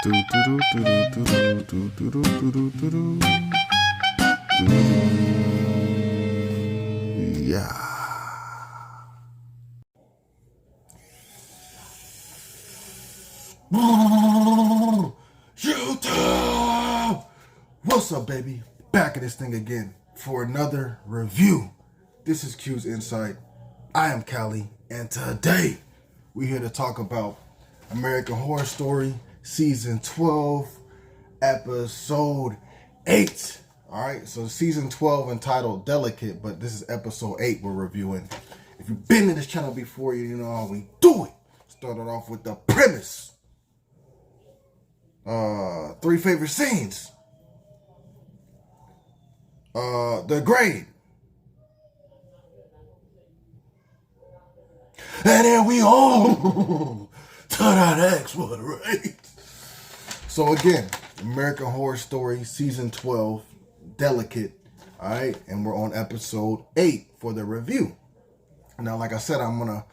Yeah. YouTube! What's up, baby? Back at this thing again for another review. This is Q's Insight. I am Callie, and today we're here to talk about American Horror Story Season 12, Episode 8. Alright, so Season 12 entitled Delicate, but this is Episode 8 we're reviewing. If you've been to this channel before, you know how we do it. Started off with the premise. 3 favorite scenes. The grade. And then we on to that next one, right? So again, American Horror Story Season 12, Delicate. Alright, and we're on Episode 8 for the review. Now, like I said, I'm gonna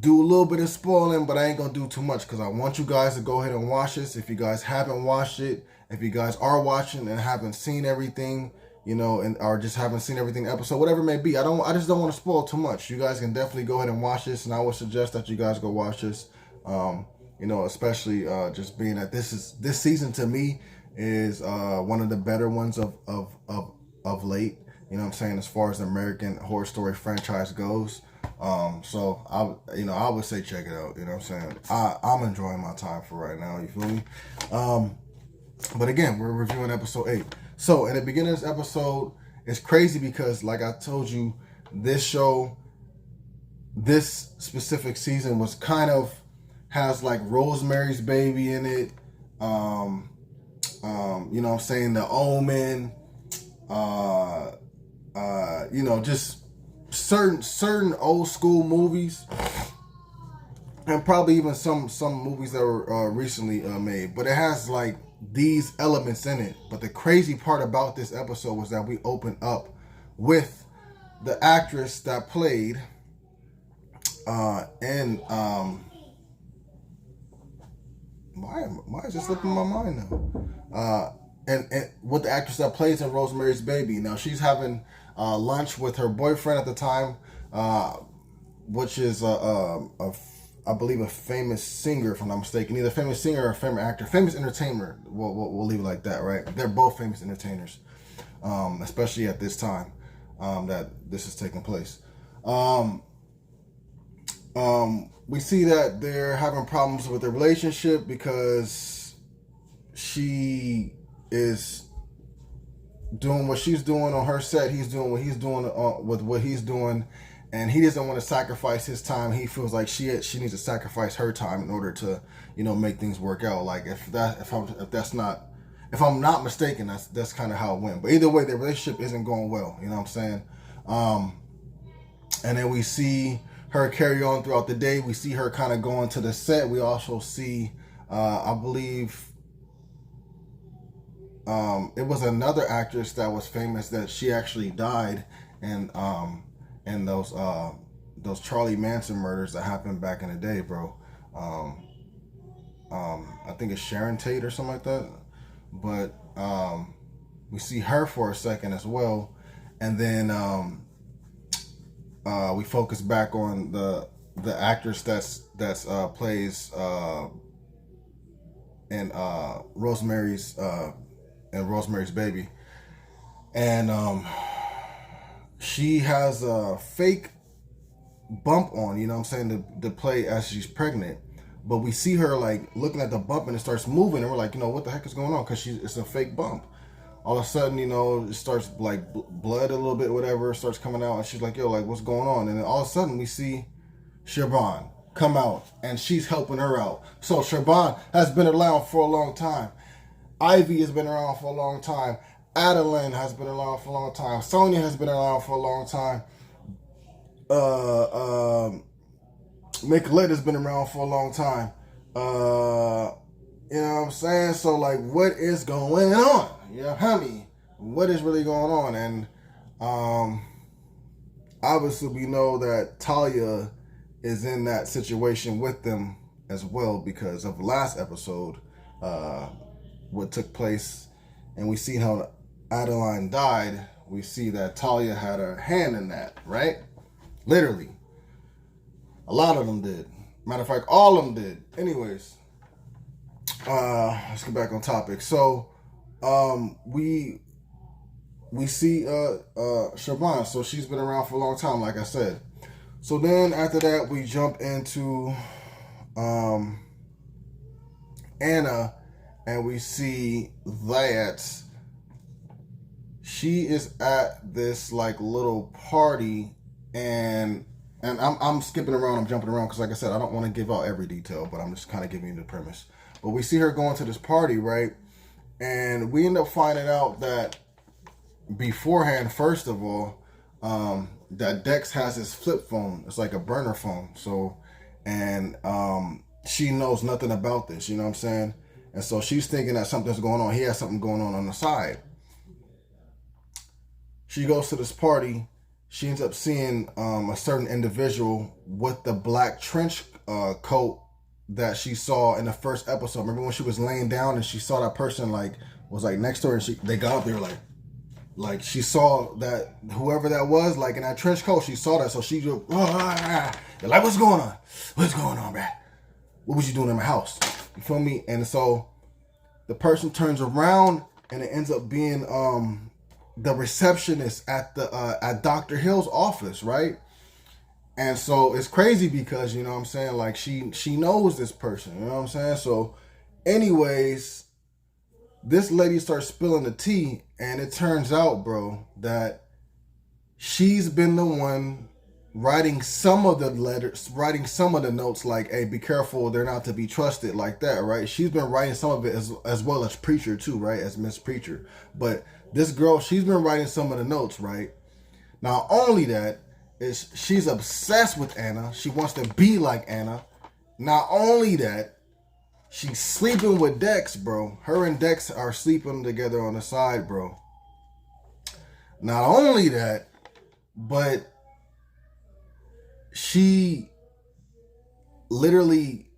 do a little bit of spoiling, but I ain't gonna do too much because I want you guys to go ahead and watch this. If you guys haven't watched it, if you guys are watching and haven't seen everything, you know, and or just haven't seen everything episode, whatever it may be, I just don't want to spoil too much. You guys can definitely go ahead and watch this, and I would suggest that you guys go watch this. You know, especially just being that this season to me is one of the better ones of late. You know what I'm saying, as far as the American Horror Story franchise goes. So I would say check it out. You know what I'm saying? I'm enjoying my time for right now. You feel me? But again, we're reviewing Episode 8. So in the beginning of this episode, it's crazy because, like I told you, this show, this specific season was kind of has like Rosemary's Baby in it. You know what I'm saying? The Omen. You know, just certain old school movies, and probably even some movies that were recently made, but it has like these elements in it. But the crazy part about this episode was that we opened up with the actress that played and why is this slipping my mind now? And with the actress that plays in Rosemary's Baby. Now she's having lunch with her boyfriend at the time, which is I believe a famous singer, if I'm not mistaken. Either a famous singer or a famous actor, famous entertainer. We'll leave it like that, right? They're both famous entertainers, especially at this time that this is taking place. We see that they're having problems with their relationship because she is doing what she's doing on her set. He's doing what he's doing with what he's doing, and he doesn't want to sacrifice his time. He feels like she needs to sacrifice her time in order to, you know, make things work out. Like if I'm not mistaken, that's kind of how it went. But either way, their relationship isn't going well. You know what I'm saying? And then we see her carry on throughout the day. We see her kind of going to the set. We also see, I believe, it was another actress that was famous that she actually died in those Charlie Manson murders that happened back in the day, bro. I think it's Sharon Tate or something like that. But we see her for a second as well, and then we focus back on the actress that's plays in Rosemary's Baby, and she has a fake bump on, you know what I'm saying, to play as she's pregnant. But we see her like looking at the bump, and it starts moving, and we're like, you know, what the heck is going on? Because it's a fake bump. All of a sudden, you know, it starts like blood a little bit, whatever, starts coming out, and she's like, yo, like, what's going on? And then all of a sudden we see Siobhan come out, and she's helping her out. So Siobhan has been around for a long time. Ivy has been around for a long time. Adeline has been around for a long time. Sonia has been around for a long time. Nicolette has been around for a long time. You know what I'm saying? So, like, what is going on? You know, honey, what is really going on? And obviously we know that Talia is in that situation with them as well because of the last episode, what took place, and we see how Adeline died. We see that Talia had her hand in that, right? Literally. A lot of them did. Matter of fact, all of them did. Anyways, let's get back on topic. So, we see Siobhan. So she's been around for a long time, like I said. So then after that, we jump into Anna, and we see that she is at this like little party, and I'm skipping around, I'm jumping around because, like I said, I don't want to give out every detail, but I'm just kind of giving you the premise. But we see her going to this party, right? And we end up finding out that beforehand, first of all, that Dex has his flip phone. It's like a burner phone. So, and she knows nothing about this, you know what I'm saying? And so she's thinking that something's going on. He has something going on the side. She goes to this party. She ends up seeing a certain individual with the black trench coat that she saw in the first episode. Remember when she was laying down and she saw that person was next to her, and they got up there like she saw that whoever that was, like in that trench coat, she saw that. So she just, like, what's going on? What's going on, man? What was you doing in my house? You feel me? And so the person turns around, and it ends up being the receptionist at Dr. Hill's office, right? And so it's crazy because, you know what I'm saying, like she knows this person, you know what I'm saying? So anyways, this lady starts spilling the tea, and it turns out, bro, that she's been the one writing some of the letters, writing some of the notes, like, hey, be careful, they're not to be trusted, like that, right? She's been writing some of it as well as Preacher too, right? As Miss Preacher. But this girl, she's been writing some of the notes, right? Not only that, she's obsessed with Anna. She wants to be like Anna. Not only that, she's sleeping with Dex, bro. Her and Dex are sleeping together on the side, bro. Not only that, but she literally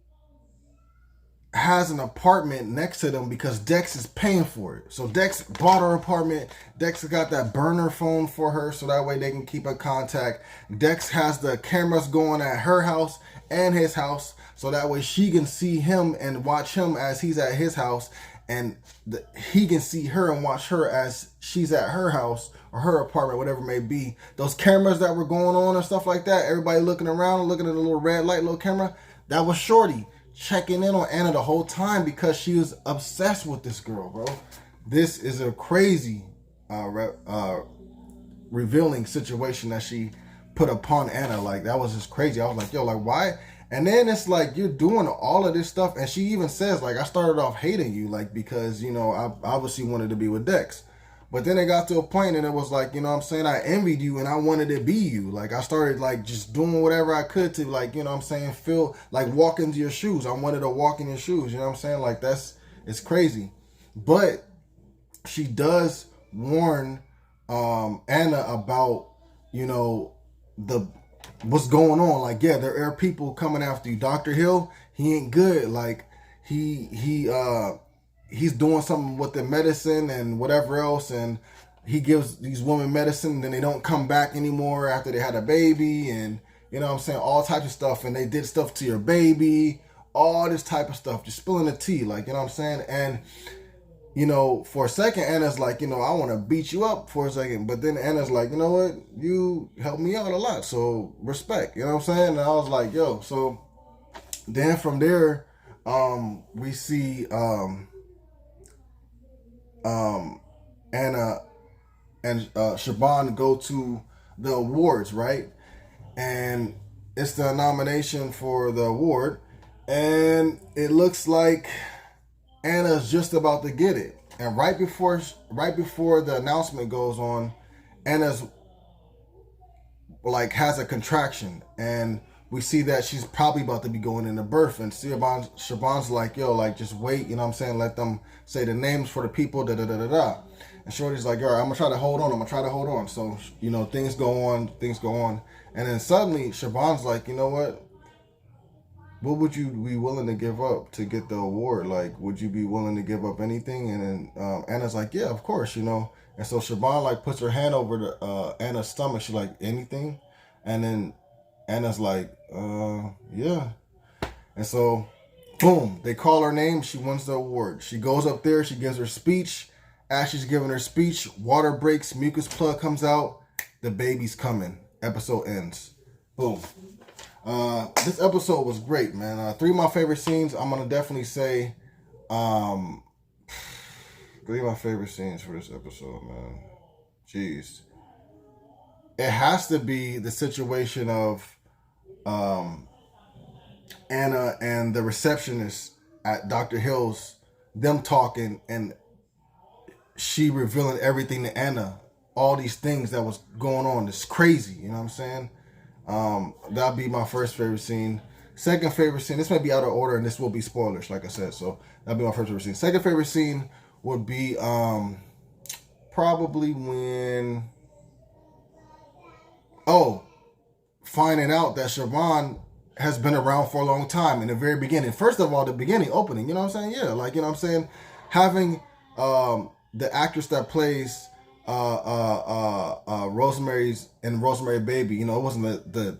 has an apartment next to them because Dex is paying for it. So Dex bought her apartment. Dex got that burner phone for her so that way they can keep in contact. Dex has the cameras going at her house and his house so that way she can see him and watch him as he's at his house, and he can see her and watch her as she's at her house or her apartment, whatever it may be. Those cameras that were going on and stuff like that, everybody looking around, looking at the little red light, little camera, that was Shorty checking in on Anna the whole time because she was obsessed with this girl, bro. This is a crazy revealing situation that she put upon Anna. Like, that was just crazy. I was like, yo, like, why? And then it's like, you're doing all of this stuff, and she even says, like, I started off hating you, like, because, you know, I obviously wanted to be with Dex. But then it got to a point and it was like, you know what I'm saying, I envied you and I wanted to be you. Like, I started like just doing whatever I could to, like, you know what I'm saying, feel like walk into your shoes. I wanted to walk in your shoes, you know what I'm saying? Like, it's crazy. But she does warn Anna about, you know, what's going on. Like, yeah, there are people coming after you. Dr. Hill, he ain't good. Like, he's doing something with the medicine and whatever else, and he gives these women medicine, and then they don't come back anymore after they had a baby, and, you know what I'm saying, all types of stuff, and they did stuff to your baby, all this type of stuff, just spilling the tea, like, you know what I'm saying? And, you know, for a second, Anna's like, you know, I want to beat you up for a second, but then Anna's like, you know what, you helped me out a lot, so respect, you know what I'm saying? And I was like, yo, so then from there, we see Anna and Siobhan go to the awards, right? And it's the nomination for the award, and it looks like Anna's just about to get it. And right before the announcement goes on, Anna's like has a contraction, and we see that she's probably about to be going into birth, and Siobhan's like, yo, like, just wait, you know what I'm saying? Let them say the names for the people, da-da-da-da-da. And Shorty's like, all right, I'm going to try to hold on. So, you know, things go on. And then suddenly, Siobhan's like, you know what? what would you be willing to give up to get the award? Like, would you be willing to give up anything? And then Anna's like, yeah, of course, you know. And so Siobhan like puts her hand over to Anna's stomach. She's like, anything? And then Anna's like, yeah. And so, boom, they call her name. She wins the award. She goes up there. She gives her speech. As she's giving her speech, water breaks, mucus plug comes out. The baby's coming. Episode ends. Boom. This episode was great, man. 3 of my favorite scenes. I'm gonna definitely say, 3 of my favorite scenes for this episode, man. Jeez. It has to be the situation of Anna and the receptionist at Dr. Hill's, them talking and she revealing everything to Anna, all these things that was going on. It's crazy, you know what I'm saying? That'll be my first favorite scene. Second favorite scene, this may be out of order and this will be spoilers, like I said, so that'll be my first favorite scene. Second favorite scene would be probably when finding out that Siobhan has been around for a long time in the very beginning. First of all, the beginning opening, you know what I'm saying? Yeah, like, you know what I'm saying? Having the actress that plays Rosemary's and Rosemary Baby, you know, it wasn't the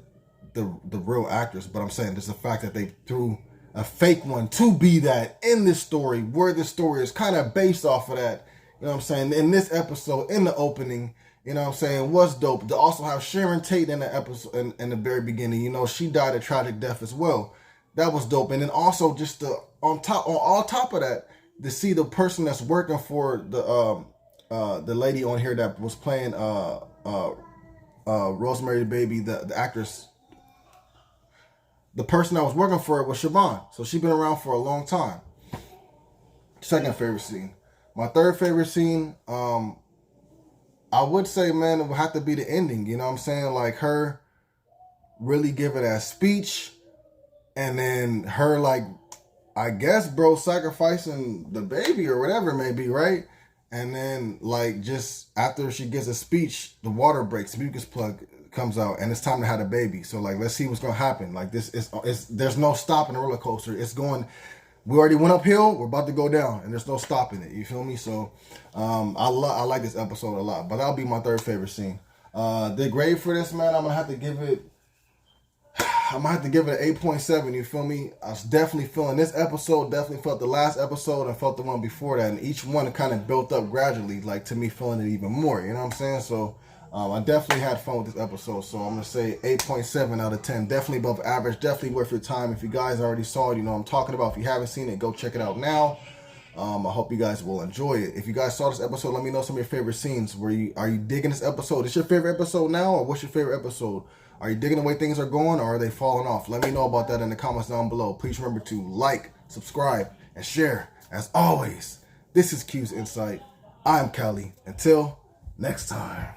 real actress, but I'm saying just the fact that they threw a fake one to be that in this story, where this story is kind of based off of that, you know what I'm saying? In this episode, in the opening, you know what I'm saying, was dope. To also have Sharon Tate in the episode, in the very beginning, you know, she died a tragic death as well. That was dope. And then also just on top of that, to see the person that's working for the lady on here that was playing Rosemary Baby, the actress, the person that was working for it was Siobhan. So she's been around for a long time. Second favorite scene. My third favorite scene, I would say, man, it would have to be the ending. You know what I'm saying? Like her really giving that speech, and then her, like, I guess, bro, sacrificing the baby or whatever it may be, right? And then, like, just after she gives a speech, the water breaks, mucus plug comes out, and it's time to have a baby. So, like, let's see what's gonna happen. Like, this is there's no stopping the roller coaster. It's going. We already went uphill. We're about to go down, and there's no stopping it. You feel me? So, I like this episode a lot. But that'll be my third favorite scene. The grade for this, man, I'm gonna have to give it an 8.7. You feel me? I was definitely feeling this episode. Definitely felt the last episode and felt the one before that, and each one kind of built up gradually, like to me feeling it even more. You know what I'm saying? So. I definitely had fun with this episode, so I'm going to say 8.7 out of 10. Definitely above average, definitely worth your time. If you guys already saw it, you know what I'm talking about. If you haven't seen it, go check it out now. I hope you guys will enjoy it. If you guys saw this episode, let me know some of your favorite scenes. Are you digging this episode? Is your favorite episode now, or what's your favorite episode? Are you digging the way things are going, or are they falling off? Let me know about that in the comments down below. Please remember to like, subscribe, and share. As always, this is Q's Insight. I'm Kelly. Until next time.